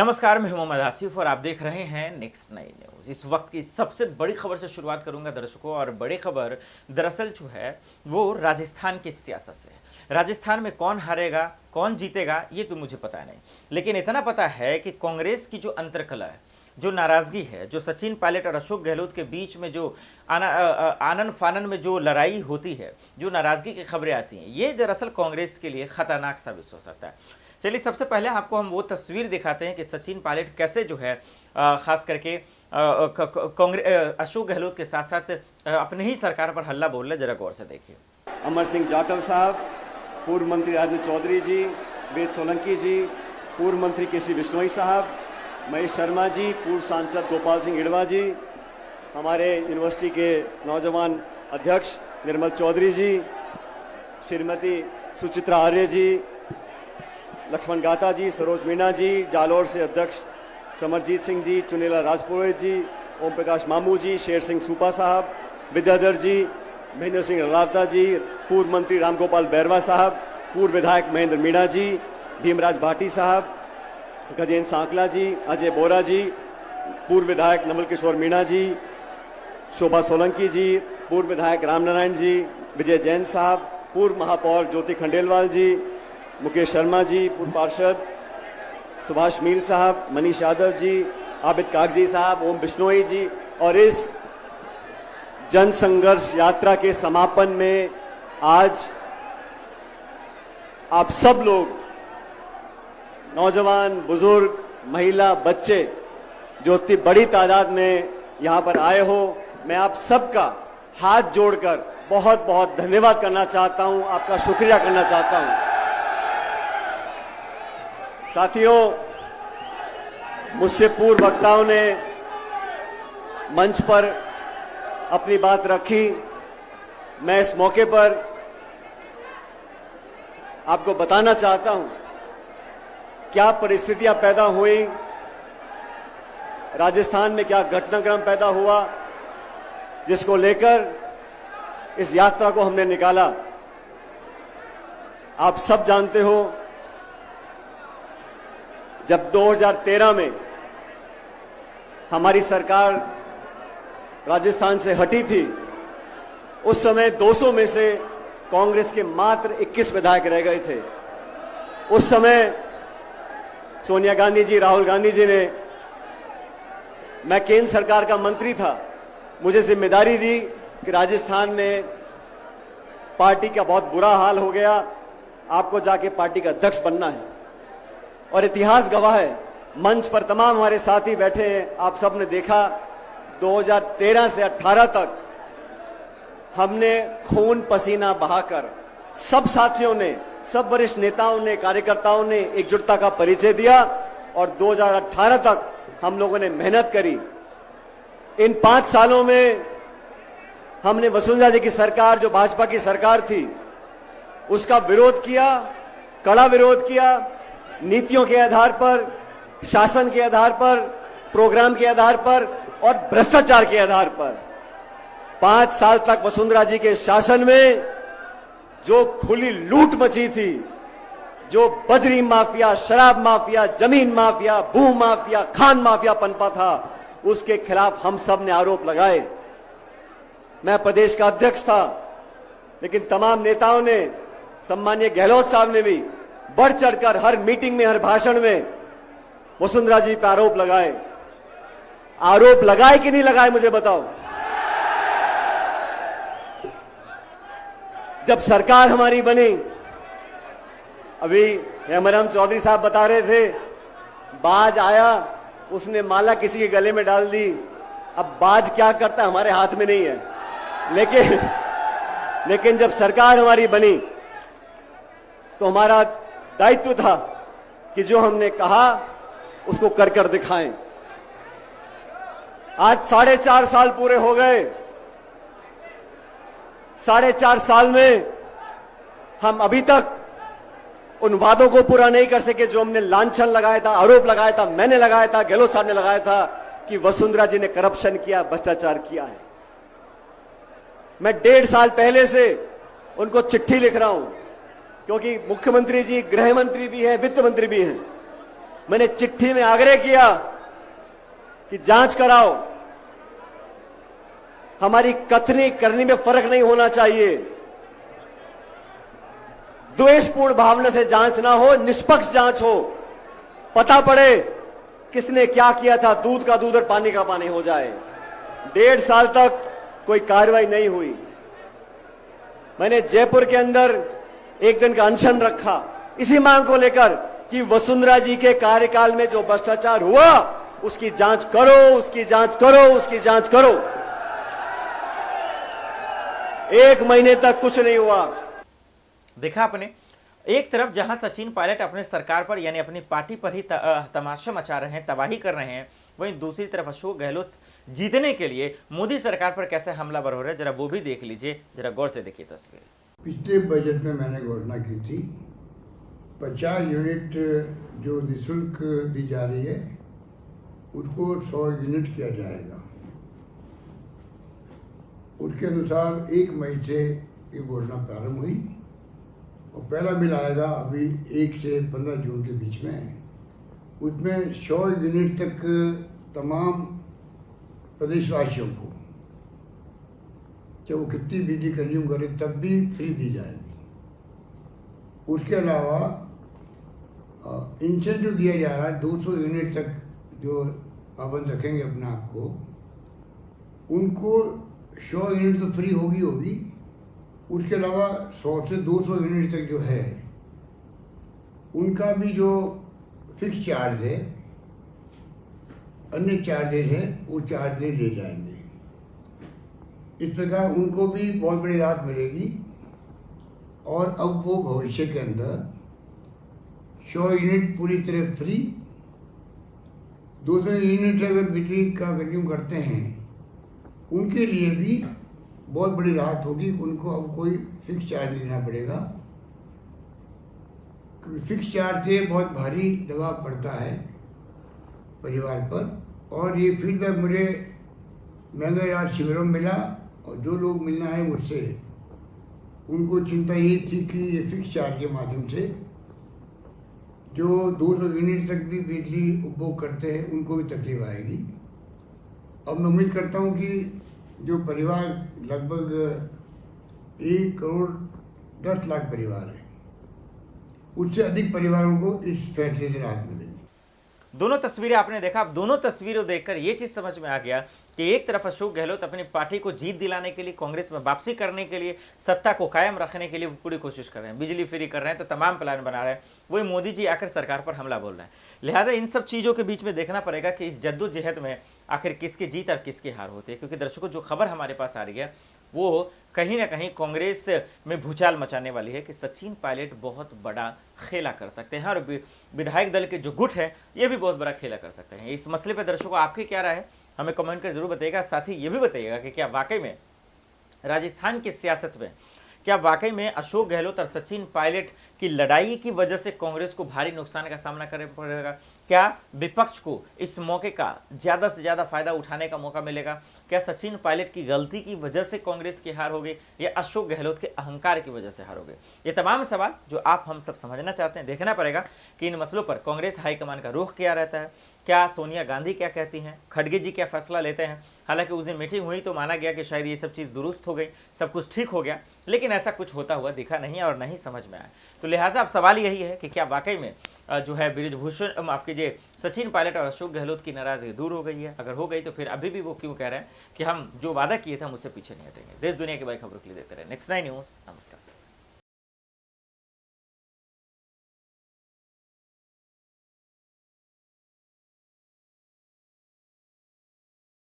नमस्कार, मैं मोहम्मद आसिफ और आप देख रहे हैं नेक्स्ट नई न्यूज़। इस वक्त की सबसे बड़ी खबर से शुरुआत करूंगा दर्शकों, और बड़ी खबर दरअसल जो है वो राजस्थान की सियासत से है। राजस्थान में कौन हारेगा कौन जीतेगा ये तो मुझे पता नहीं, लेकिन इतना पता है कि कांग्रेस की जो अंतर्कलह है, जो नाराज़गी है, जो सचिन पायलट और अशोक गहलोत के बीच में जो आनन फानन में जो लड़ाई होती है, जो नाराज़गी की खबरें आती हैं, ये दरअसल कांग्रेस के लिए ख़तरनाक साबित हो सकता है। चलिए सबसे पहले आपको हम वो तस्वीर दिखाते हैं कि सचिन पायलट कैसे जो है ख़ास करके कांग्रेस अशोक गहलोत के साथ साथ अपने ही सरकार पर हल्ला बोल रहे। जरा गौर से देखिए। अमर सिंह जाटव साहब, पूर्व मंत्री राजेंद्र चौधरी जी, वेद सोलंकी जी, पूर्व मंत्री केसी बिश्नोई साहब, महेश शर्मा जी, पूर्व सांसद गोपाल सिंह इडवा जी, हमारे यूनिवर्सिटी के नौजवान अध्यक्ष निर्मल चौधरी जी, श्रीमती सुचित्रा आर्य जी, लक्ष्मण गाता जी, सरोज मीणा जी, जालोर से अध्यक्ष समरजीत सिंह जी, चुनीला राजपुरोहित जी, ओम प्रकाश मामू जी, शेर सिंह सूपा साहब, विद्याधर जी, महेंद्र सिंह रलावता जी, पूर्व मंत्री रामगोपाल बैरवा साहब, पूर्व विधायक महेंद्र मीणा जी, भीमराज भाटी साहब, गजेंद्र सांकला जी, अजय बोरा जी, पूर्व विधायक नमल किशोर मीणा जी, शोभा सोलंकी जी, पूर्व विधायक रामनारायण जी, विजय जैन साहब, पूर्व महापौर ज्योति खंडेलवाल जी, मुकेश शर्मा जी, पूर्व पार्षद सुभाष मील साहब, मनीष यादव जी, आबिद कागजी साहब, ओम बिश्नोई जी। और इस जन संघर्ष यात्रा के समापन में आज आप सब लोग, नौजवान, बुजुर्ग, महिला, बच्चे, जो इतनी बड़ी तादाद में यहां पर आए हो, मैं आप सबका हाथ जोड़कर बहुत बहुत धन्यवाद करना चाहता हूं, आपका शुक्रिया करना चाहता हूं। साथियों, मुझसे पूर्व वक्ताओं ने मंच पर अपनी बात रखी। मैं इस मौके पर आपको बताना चाहता हूं क्या परिस्थितियां पैदा हुई, राजस्थान में क्या घटनाक्रम पैदा हुआ, जिसको लेकर इस यात्रा को हमने निकाला। आप सब जानते हो, जब 2013 में हमारी सरकार राजस्थान से हटी थी, उस समय 200 में से कांग्रेस के मात्र 21 विधायक रह गए थे। उस समय सोनिया गांधी जी, राहुल गांधी जी ने, मैं केंद्र सरकार का मंत्री था, मुझे जिम्मेदारी दी कि राजस्थान में पार्टी का बहुत बुरा हाल हो गया, आपको जाके पार्टी का अध्यक्ष बनना है। और इतिहास गवाह है, मंच पर तमाम हमारे साथी बैठे हैं, आप सब ने देखा 2013 से 18 तक हमने खून पसीना बहाकर, सब साथियों ने, सब वरिष्ठ नेताओं ने, कार्यकर्ताओं ने एकजुटता का परिचय दिया और 2018 तक हम लोगों ने मेहनत करी। इन 5 सालों में हमने वसुंधरा जी की सरकार, जो भाजपा की सरकार थी, उसका विरोध किया, कड़ा विरोध किया, नीतियों के आधार पर, शासन के आधार पर, प्रोग्राम के आधार पर और भ्रष्टाचार के आधार पर। 5 साल तक वसुंधरा जी के शासन में जो खुली लूट मची थी, जो बजरी माफिया, शराब माफिया, जमीन माफिया, भू माफिया, खान माफिया पनपा था, उसके खिलाफ हम सब ने आरोप लगाए। मैं प्रदेश का अध्यक्ष था, लेकिन तमाम नेताओं ने, सम्मानीय गहलोत साहब ने भी बढ़ चढ़कर हर मीटिंग में, हर भाषण में वसुंधरा जी पर आरोप लगाए। आरोप लगाए कि नहीं लगाए, मुझे बताओ। जब सरकार हमारी बनी, अभी हेमराम चौधरी साहब बता रहे थे, बाज आया, उसने माला किसी के गले में डाल दी। अब बाज क्या करता हमारे हाथ में नहीं है, लेकिन जब सरकार हमारी बनी तो हमारा दायित्व था कि जो हमने कहा उसको कर कर दिखाएं। आज 4.5 साल पूरे हो गए। 4.5 साल में हम अभी तक उन वादों को पूरा नहीं कर सके जो हमने लांछन लगाया था, आरोप लगाया था, मैंने लगाया था, गहलोत साहब ने लगाया था कि वसुंधरा जी ने करप्शन किया, भ्रष्टाचार किया है। मैं 1.5 साल पहले से उनको चिट्ठी लिख रहा हूं, क्योंकि मुख्यमंत्री जी गृह मंत्री भी है, वित्त मंत्री भी हैं। मैंने चिट्ठी में आग्रह किया कि जांच कराओ, हमारी कथनी करनी में फर्क नहीं होना चाहिए, द्वेषपूर्ण भावना से जांच ना हो, निष्पक्ष जांच हो, पता पड़े किसने क्या किया था, दूध का दूध और पानी का पानी हो जाए। 1.5 साल तक कोई कार्रवाई नहीं हुई। मैंने जयपुर के अंदर एक दिन का अनशन रखा इसी मांग को लेकर कि वसुंधरा जी के कार्यकाल में जो भ्रष्टाचार हुआ उसकी जांच करो, उसकी जांच करो, उसकी जांच करो। 1 महीने तक कुछ नहीं हुआ। देखा आपने, एक तरफ जहां सचिन पायलट अपने सरकार पर यानी अपनी पार्टी पर ही तमाशा मचा रहे हैं, तबाही कर रहे हैं, वहीं दूसरी तरफ अशोक गहलोत जीतने के लिए मोदी सरकार पर कैसे हमलावर हो रहे हैं, जरा वो भी देख लीजिए, जरा गौर से देखिए तस्वीर। पिछले बजट में मैंने घोषणा की थी 50 यूनिट जो निःशुल्क दी जा रही है उसको 100 यूनिट किया जाएगा। उसके अनुसार 1 मई से ये घोषणा प्रारंभ हुई और पहला बिल आएगा अभी 1 से 15 जून के बीच में। उसमें 100 यूनिट तक तमाम प्रदेशवासियों को, चाहे वो कितनी बिजली कंज्यूम करे तब भी फ्री दी जाएगी। उसके अलावा इंसेंटिव दिया जा रहा है 200 यूनिट तक जो पाबंद रखेंगे अपने आप को, उनको 100 यूनिट तो फ्री होगी। उसके अलावा 100 से 200 यूनिट तक जो है उनका भी जो फिक्स चार्ज है, अन्य चार्जेज हैं, वो चार्ज नहीं दिए जाएंगे। इस प्रकार उनको भी बहुत बड़ी राहत मिलेगी और अब वो भविष्य के अंदर 100 यूनिट पूरी तरह फ्री, 200 यूनिट अगर बिजली का कंज्यूम करते हैं उनके लिए भी बहुत बड़ी राहत होगी। उनको अब कोई फिक्स चार्ज नहीं देना पड़ेगा। फिक्स चार्ज से बहुत भारी दबाव पड़ता है परिवार पर, और ये फीडबैक मुझे महंगाई राहत शिविरों में मिला और जो लोग मिलना है मुझसे, उनको चिंता ये थी कि ये फिक्स चार्ज के माध्यम से जो 200 यूनिट तक भी बिजली उपभोग करते हैं उनको भी तकलीफ आएगी। अब मैं उम्मीद करता हूँ कि जो परिवार लगभग 1 करोड़ 10 लाख परिवार है, उससे अधिक परिवारों को इस फैसले से राहत मिलेगी। दोनों तस्वीरें आपने देखा। अब दोनों तस्वीरों देखकर ये चीज समझ में आ गया कि एक तरफ अशोक गहलोत अपनी पार्टी को जीत दिलाने के लिए, कांग्रेस में वापसी करने के लिए, सत्ता को कायम रखने के लिए पूरी कोशिश कर रहे हैं, बिजली फ्री कर रहे हैं, तो तमाम प्लान बना रहे हैं। वही मोदी जी आकर सरकार पर हमला बोल रहे हैं। लिहाजा इन सब चीज़ों के बीच में देखना पड़ेगा कि इस जद्दोजहद में आखिर किसकी जीत और किसकी हार होती है। क्योंकि दर्शकों, जो खबर हमारे पास आ रही है वो कहीं ना कहीं कांग्रेस में भूचाल मचाने वाली है कि सचिन पायलट बहुत बड़ा खेला कर सकते हैं और विधायक दल के जो गुट है ये भी बहुत बड़ा खेला कर सकते हैं। इस मसले पर दर्शकों आपकी क्या राय है, हमें कमेंट कर जरूर बताइएगा। साथ ही ये भी बताइएगा कि क्या वाकई में राजस्थान की सियासत में, क्या वाकई में अशोक गहलोत और सचिन पायलट की लड़ाई की वजह से कांग्रेस को भारी नुकसान का सामना करना पड़ेगा? क्या विपक्ष को इस मौके का ज़्यादा से ज़्यादा फायदा उठाने का मौका मिलेगा? क्या सचिन पायलट की गलती की वजह से कांग्रेस की हार होगी या अशोक गहलोत के अहंकार की वजह से हार होगी? ये तमाम सवाल जो आप हम सब समझना चाहते हैं। देखना पड़ेगा कि इन मसलों पर कांग्रेस हाईकमान का रुख क्या रहता है, क्या सोनिया गांधी क्या कहती हैं, खड़गे जी क्या फैसला लेते हैं। हालांकि उस दिन मीटिंग हुई तो माना गया कि शायद ये सब चीज़ दुरुस्त हो गई, सब कुछ ठीक हो गया, लेकिन ऐसा कुछ होता हुआ दिखा नहीं और नहीं समझ में आया। तो लिहाजा अब सवाल यही है कि क्या वाकई में जो है बृजभूषण, माफ कीजिए, सचिन पायलट और अशोक गहलोत की नाराजगी दूर हो गई है? अगर हो गई तो फिर अभी भी वो क्यों कह रहे हैं कि हम जो वादा किए थे हम उससे पीछे नहीं हटेंगे? देश दुनिया की बड़ी खबरों के लिए देखते रहे नेक्स्ट 9 न्यूज़। नमस्कार।